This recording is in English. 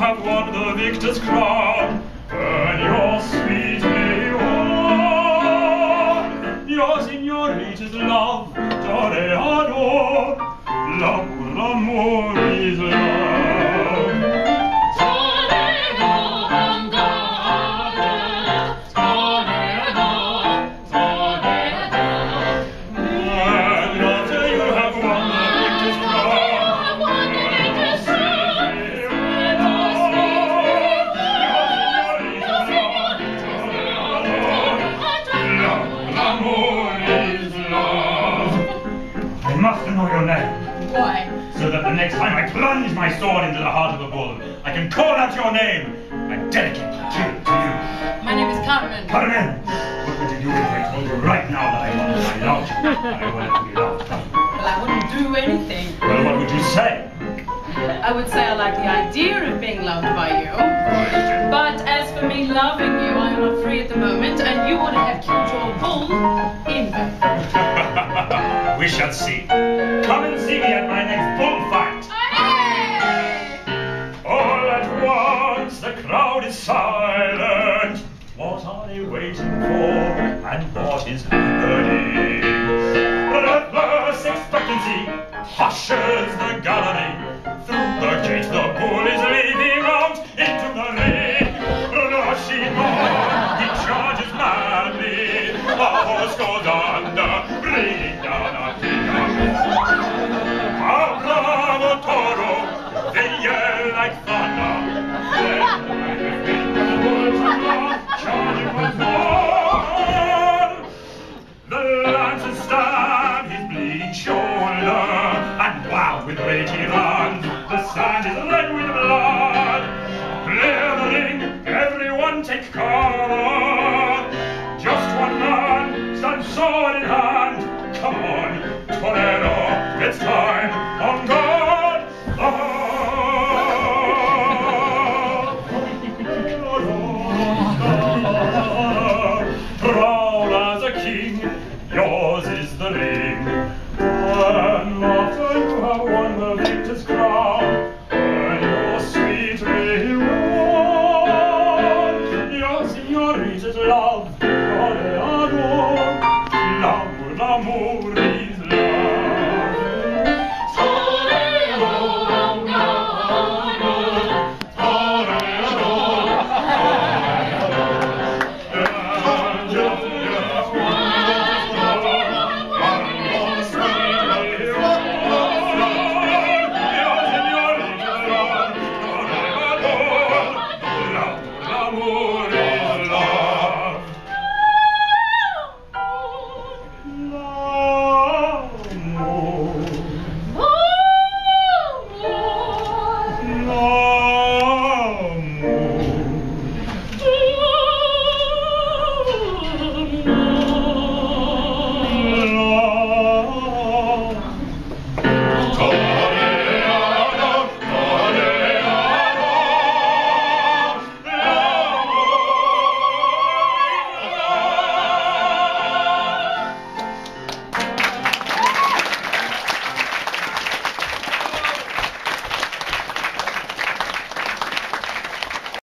have won the victor's crown, and your sweet may on. Your signorita's love, toreador, l'amour is love. Toreador, angada, toreador, toreador. And after you have won the victor's crown, I must know your name. Why? So that the next time I plunge my sword into the heart of a bull, I can call out your name and dedicate the kill to you. My name is Carmen. Carmen, what would you do if I told you right now that I loved you, and I wanted to be loved? Well, I wouldn't do anything. Well, what would you say? I would say I like the idea of being loved by you. But as for me loving you, I am not free at the moment, and you would have killed your bull in bed. We shall see. Come and see me at my next bullfight. All at once the crowd is silent. What are they waiting for? And what is happening? Breathless expectancy hushes the gallery. Through the gate the bull is leaping out into the ring. Rushing on, he charges madly. A horse goes under, bringing down a king. How bravo toro, they yell like thunder. Then the bulls are gone, charging once more. The lances stab his bleeding shoulder, and wow, with rage he runs. The sand is red with